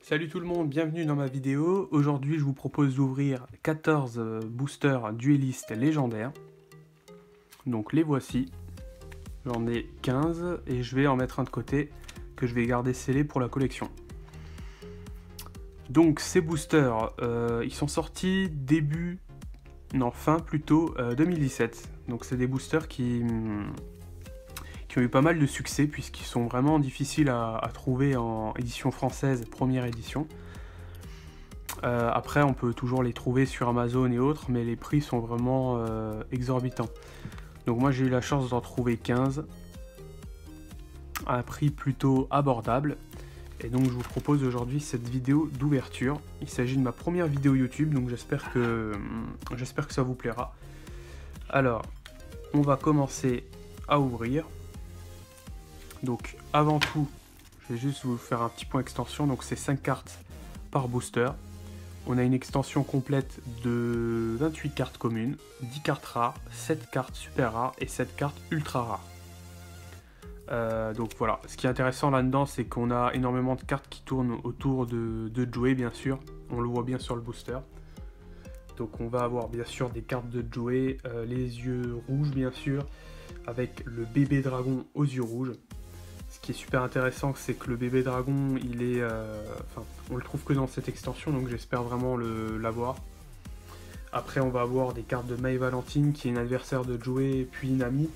Salut tout le monde, bienvenue dans ma vidéo. Aujourd'hui je vous propose d'ouvrir 14 boosters duellistes légendaires. Donc les voici. J'en ai 15 et je vais en mettre un de côté que je vais garder scellé pour la collection. Donc ces boosters, ils sont sortis fin plutôt 2017. Donc c'est des boosters qui ont eu pas mal de succès puisqu'ils sont vraiment difficiles à trouver en édition française, première édition. Après on peut toujours les trouver sur Amazon et autres, mais les prix sont vraiment exorbitants. Donc moi j'ai eu la chance d'en trouver 15 à un prix plutôt abordable. Et donc je vous propose aujourd'hui cette vidéo d'ouverture. Il s'agit de ma première vidéo YouTube, donc j'espère que ça vous plaira. Alors, on va commencer à ouvrir. Donc avant tout, je vais juste vous faire un petit point extension. Donc c'est 5 cartes par booster. On a une extension complète de 28 cartes communes, 10 cartes rares, 7 cartes super rares et 7 cartes ultra rares. Donc voilà, ce qui est intéressant là-dedans, c'est qu'on a énormément de cartes qui tournent autour de Joey, bien sûr. On le voit bien sur le booster. Donc on va avoir bien sûr des cartes de Joey, les yeux rouges bien sûr, avec le bébé dragon aux yeux rouges. Ce qui est super intéressant, c'est que le bébé dragon, il est, on le trouve que dans cette extension, donc j'espère vraiment l'avoir. Après, on va avoir des cartes de May Valentine, qui est une adversaire de Joey, puis Nami.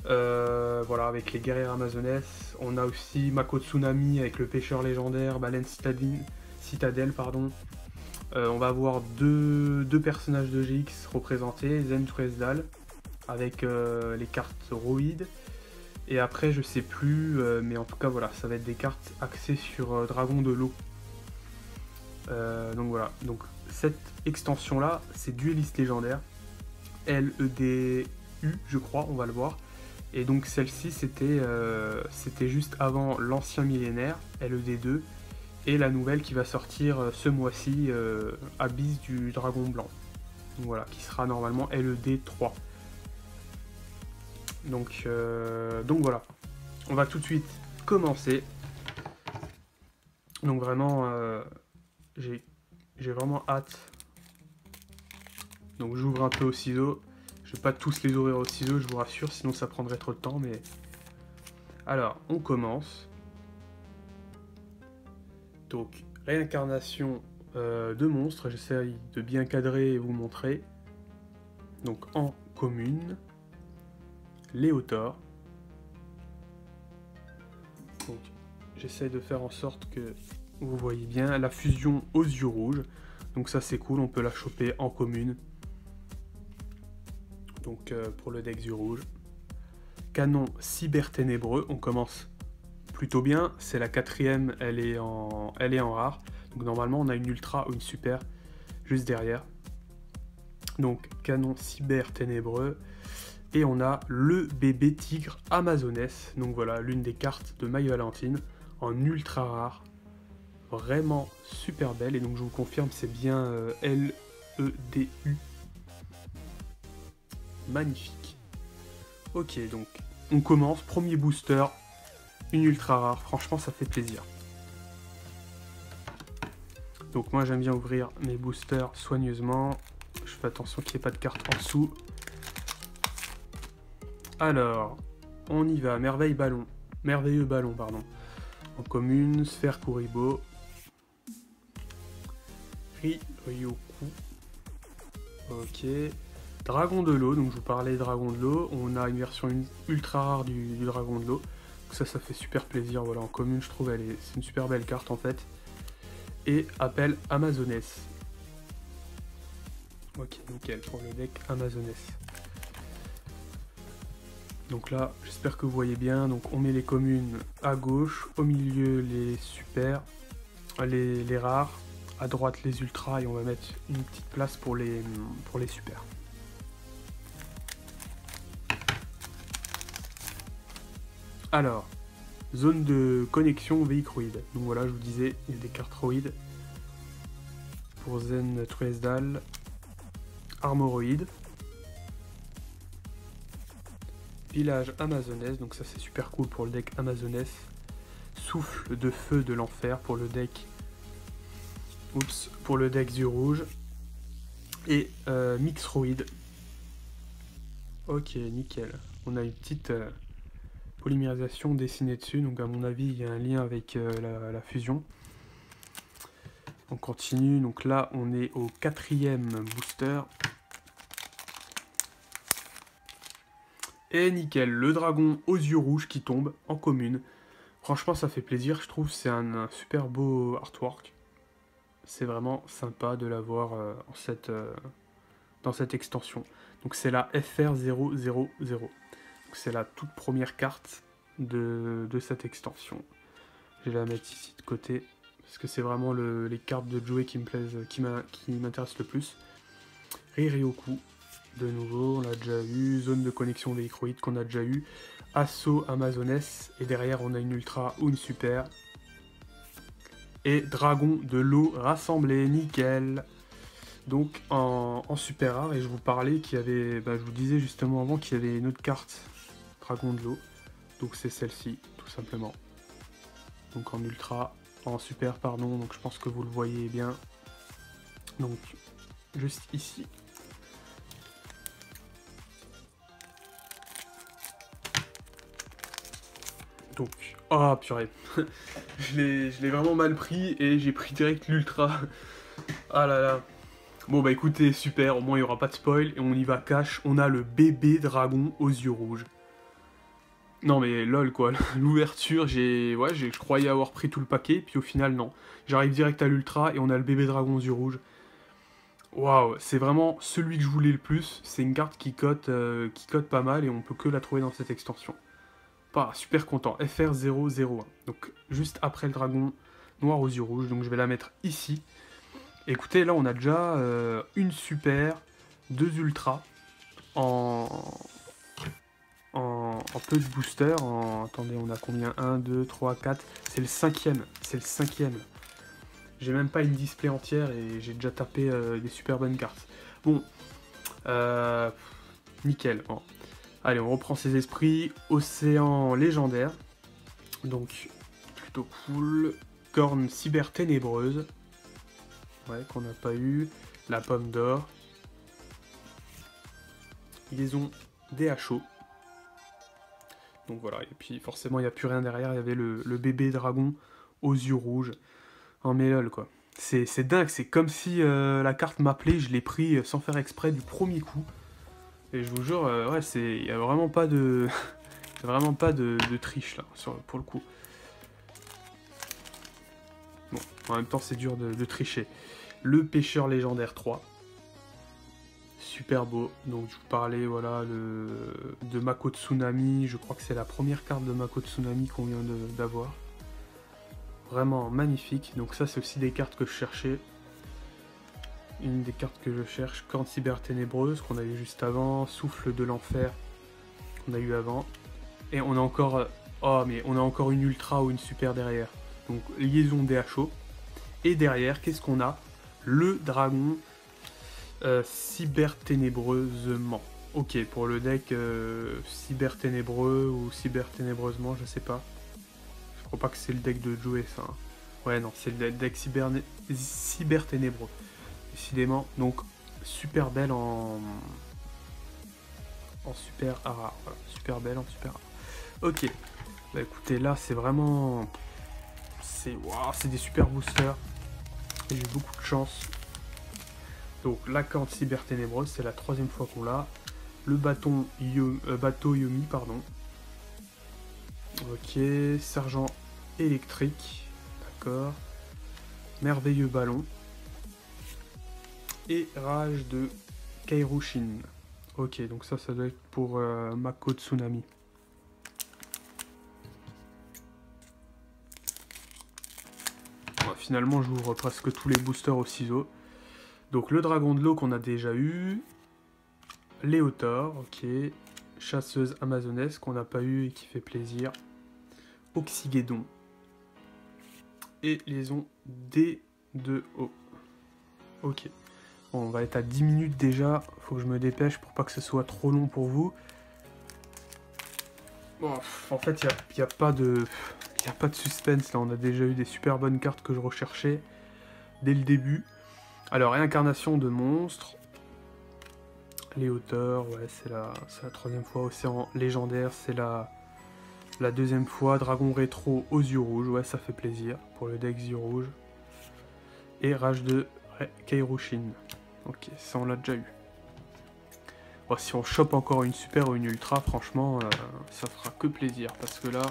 Voilà, avec les guerrières amazonesses. On a aussi Mako Tsunami avec le pêcheur légendaire, Baleine Citadelle, pardon. On va avoir deux personnages de GX représentés, Zen Truesdal, avec les cartes Roid. Et après, je sais plus, mais en tout cas, voilà, ça va être des cartes axées sur Dragon de l'eau. Donc voilà, donc cette extension-là, c'est dueliste légendaire. LEDU, je crois, on va le voir. Et donc celle-ci, c'était juste avant l'ancien millénaire, LED2, et la nouvelle qui va sortir ce mois-ci, Abyss du Dragon Blanc. Donc voilà, qui sera normalement LED3. Donc voilà, on va tout de suite commencer. Donc vraiment, j'ai vraiment hâte. Donc j'ouvre un peu au ciseau. Je vais pas tous les ouvrir au ciseau, je vous rassure, sinon ça prendrait trop de temps. Mais alors, on commence. Donc, réincarnation de monstres. J'essaye de bien cadrer et vous montrer. Donc en commune. Léotor. Donc j'essaie de faire en sorte que vous voyez bien la fusion aux yeux rouges. Donc ça c'est cool, on peut la choper en commune. Donc pour le deck yeux rouges. Canon cyberténébreux, on commence plutôt bien. C'est la quatrième, elle est en rare. Donc normalement on a une ultra ou une super juste derrière. Donc canon cyberténébreux. Et on a le bébé tigre amazonesse. Donc voilà, l'une des cartes de May Valentine en ultra rare. Vraiment super belle. Et donc je vous confirme, c'est bien LEDU. Magnifique. Ok, donc on commence. Premier booster. Une ultra rare. Franchement, ça fait plaisir. Donc moi, j'aime bien ouvrir mes boosters soigneusement. Je fais attention qu'il n'y ait pas de carte en dessous. Alors, on y va, merveilleux ballon, pardon. En commune, sphère Kuribo. Ryoku. Ok. Dragon de l'eau, donc je vous parlais dragon de l'eau. On a une version ultra rare du dragon de l'eau. Ça fait super plaisir. Voilà, en commune, je trouve, c'est une super belle carte en fait. Et appel amazonesse. Ok, nickel pour le deck amazonesse. Donc là, j'espère que vous voyez bien. Donc on met les communes à gauche, au milieu les super, les rares, à droite les ultras et on va mettre une petite place pour les super. Alors, zone de connexion véhicroïde. Donc voilà, je vous disais, il y a des cartes roïdes pour Zen Truesdal, Armoroïde. Village amazonesse, donc ça c'est super cool pour le deck amazonesse. Souffle de feu de l'enfer pour le deck Oups, pour le deck du rouge. Et Mixroid. Ok, nickel. On a une petite polymérisation dessinée dessus, donc à mon avis il y a un lien avec la fusion. On continue, donc là on est au 4e booster. Et nickel, le dragon aux yeux rouges qui tombe en commune. Franchement ça fait plaisir, je trouve, c'est un super beau artwork. C'est vraiment sympa de l'avoir dans cette extension. Donc c'est la FR000. C'est la toute première carte de cette extension. Je vais la mettre ici de côté, parce que c'est vraiment les cartes de Joey qui me plaisent, qui m'intéressent le plus. Ririoku, de nouveau, on l'a déjà eu. Zone de connexion véhicroïde qu'on a déjà eu. Assaut Amazoness, et derrière on a une ultra ou une super. Et dragon de l'eau rassemblé, nickel. Donc en super rare, et je vous parlais qu'il y avait, je vous disais justement avant qu'il y avait une autre carte dragon de l'eau. Donc c'est celle-ci, tout simplement. Donc en ultra, en super pardon, donc je pense que vous le voyez bien. Donc juste ici. Donc, oh purée, je l'ai vraiment mal pris et j'ai pris direct l'ultra. Ah là là. Bon bah écoutez, super, au moins il n'y aura pas de spoil et on y va cash. On a le bébé dragon aux yeux rouges. Non mais lol quoi, l'ouverture, je croyais avoir pris tout le paquet, puis au final non. J'arrive direct à l'ultra et on a le bébé dragon aux yeux rouges. Waouh, c'est vraiment celui que je voulais le plus. C'est une carte qui cote pas mal et on peut que la trouver dans cette extension. Pas super content, FR001. Donc juste après le dragon noir aux yeux rouges, donc je vais la mettre ici. Écoutez, là on a déjà une super, 2 ultras en peu de boosters. Attendez, on a combien? 1, 2, 3, 4. C'est le 5e. C'est le 5e. J'ai même pas une display entière et j'ai déjà tapé des super bonnes cartes. Bon. Nickel. Bon. Allez, on reprend ses esprits. Océan légendaire. Donc, plutôt cool. Corne cyber ténébreuse. Ouais, qu'on n'a pas eu. La pomme d'or. Liaison DHO. Donc voilà, et puis forcément il n'y a plus rien derrière, il y avait le bébé dragon aux yeux rouges. En mélole quoi. C'est dingue, c'est comme si la carte m'appelait, je l'ai pris sans faire exprès du premier coup. Et je vous jure, ouais, il n'y a vraiment pas de... vraiment pas de triche là, pour le coup. Bon, en même temps c'est dur de tricher. Le pêcheur légendaire 3. Super beau, donc je vous parlais voilà, de Mako Tsunami, je crois que c'est la première carte de Mako Tsunami qu'on vient d'avoir. Vraiment magnifique, donc ça c'est aussi des cartes que je cherchais. Une des cartes que je cherche, Corne cyber ténébreuse qu'on a eu juste avant, Souffle de l'enfer qu'on a eu avant. Et on a encore, mais on a encore une ultra ou une super derrière. Donc liaison DHO. Et derrière, qu'est-ce qu'on a? Le dragon cyber ténébreusement. Ok, pour le deck cyber ténébreux ou cyber ténébreusement, je sais pas. Je crois pas que c'est le deck de Joey ça. Hein. Ouais non, c'est le deck cyber ténébreux. Décidément, donc super belle en super rare. Voilà, super belle en super rare. Ok, bah écoutez là c'est vraiment... C'est des super boosters. J'ai eu beaucoup de chance. Donc la corde cyber ténébreuse, c'est la 3e fois qu'on l'a. Le bateau Yomi, pardon. Ok, sergent électrique, d'accord. Merveilleux ballon. Et rage de Kairushin. Ok, donc ça doit être pour Mako Tsunami. Bon, finalement, j'ouvre presque tous les boosters au ciseau. Donc le dragon de l'eau qu'on a déjà eu. Léotor, ok. Chasseuse amazonesse qu'on n'a pas eu et qui fait plaisir. Oxygédon. Et liaison D2O. Ok. Bon, on va être à 10 minutes déjà. Faut que je me dépêche pour pas que ce soit trop long pour vous. Bon, en fait, il n'y a pas de suspense. Là, on a déjà eu des super bonnes cartes que je recherchais. dès le début. Alors, réincarnation de monstres. Les hauteurs, ouais, c'est la 3e fois. Océan légendaire, c'est la 2e fois. Dragon rétro aux yeux rouges, ouais, ça fait plaisir pour le deck yeux rouges. Et rage de Kairoshin. Ok, ça on l'a déjà eu. Bon, si on chope encore une super ou une ultra, franchement, ça fera que plaisir. Parce que là,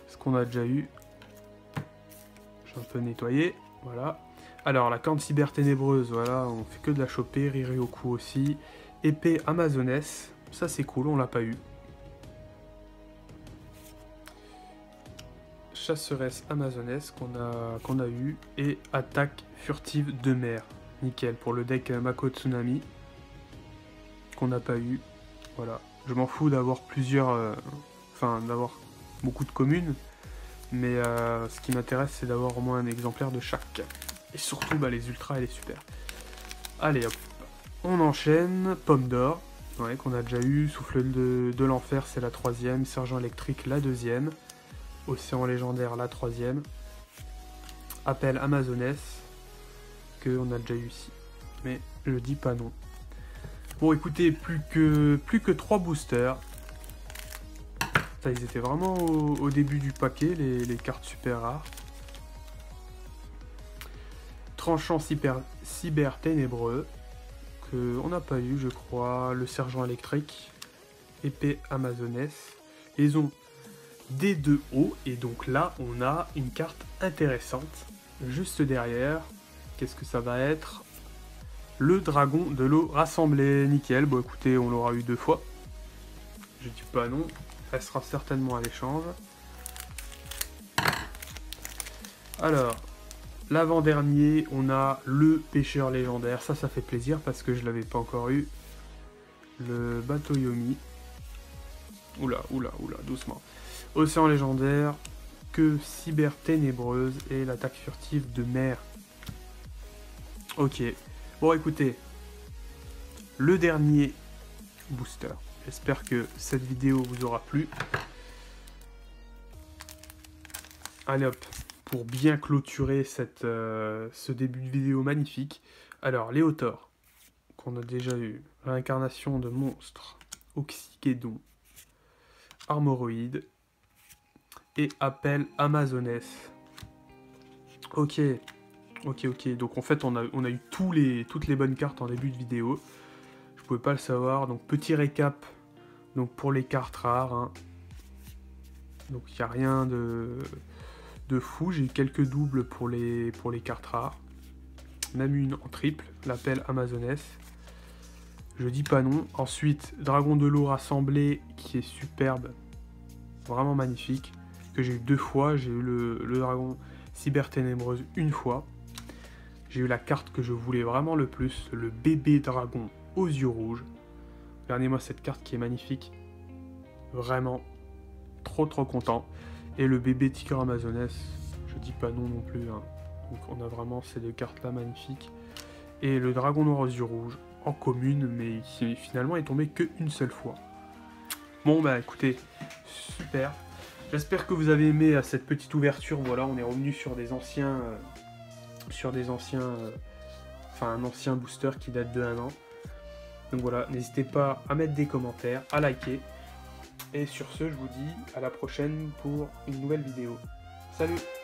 ce qu'on a déjà eu, j'ai un peu nettoyé, voilà. Alors, la corne cyber ténébreuse, voilà, on fait que de la choper. Ririoku aussi. Épée amazonesse, ça c'est cool, on l'a pas eu. Chasseresse amazonesse qu'on a eu. Et attaque furtive de mer. Nickel, pour le deck Mako Tsunami. Qu'on n'a pas eu. Voilà. Je m'en fous d'avoir plusieurs... Enfin, d'avoir beaucoup de communes. Mais ce qui m'intéresse, c'est d'avoir au moins un exemplaire de chaque. Et surtout, bah, les ultras et les super. Allez, hop. On enchaîne. Pomme d'or. Ouais, qu'on a déjà eu. Souffle de l'enfer, c'est la 3e. Sergent électrique, la 2e. Océan légendaire, la 3e. Appel amazonesse. On a déjà eu ici. Mais je dis pas non. Bon, écoutez, plus que 3 boosters. Ça, ils étaient vraiment au début du paquet, les cartes super rares. Tranchant cyber ténébreux, qu'on n'a pas eu, je crois. Le sergent électrique. Épée amazonesse. Ils ont D2O, et donc là, on a une carte intéressante. Juste derrière, qu'est-ce que ça va être? Le dragon de l'eau rassemblé. Nickel. Bon, écoutez, on l'aura eu 2 fois. Je dis pas non. Elle sera certainement à l'échange. Alors, l'avant-dernier, on a le pêcheur légendaire. Ça fait plaisir parce que je l'avais pas encore eu. Le bateau Yomi. Oula, doucement. Océan légendaire. Que cyber ténébreuse et l'attaque furtive de mer. Ok. Bon, écoutez, le dernier booster. J'espère que cette vidéo vous aura plu. Allez hop, pour bien clôturer ce début de vidéo magnifique. Alors, Léotor, qu'on a déjà eu. Réincarnation de monstres. Oxygédon. Armoroïde. Et appel amazonesse. Ok. Donc en fait, on a eu toutes les bonnes cartes en début de vidéo. Je pouvais pas le savoir. Donc petit récap. Donc pour les cartes rares. Hein. Donc il n'y a rien de fou. J'ai eu quelques doubles pour les cartes rares. Même une en triple. L'appel amazonesse. Je dis pas non. Ensuite, dragon de l'eau rassemblé qui est superbe. Vraiment magnifique. Que j'ai eu 2 fois. J'ai eu le dragon cyber ténébreuse une fois. J'ai eu la carte que je voulais vraiment le plus, le bébé dragon aux yeux rouges. Regardez-moi cette carte qui est magnifique. Vraiment, trop content. Et le bébé tigre amazonesse, je dis pas non plus. Hein. Donc on a vraiment ces 2 cartes-là magnifiques. Et le dragon noir aux yeux rouges, en commune, mais finalement il est tombé qu'une seule fois. Bon bah écoutez, super. J'espère que vous avez aimé cette petite ouverture. Voilà, on est revenu sur des anciens... enfin un ancien booster qui date de 1 an. Donc voilà, n'hésitez pas à mettre des commentaires, à liker. Et sur ce, je vous dis à la prochaine pour une nouvelle vidéo. Salut!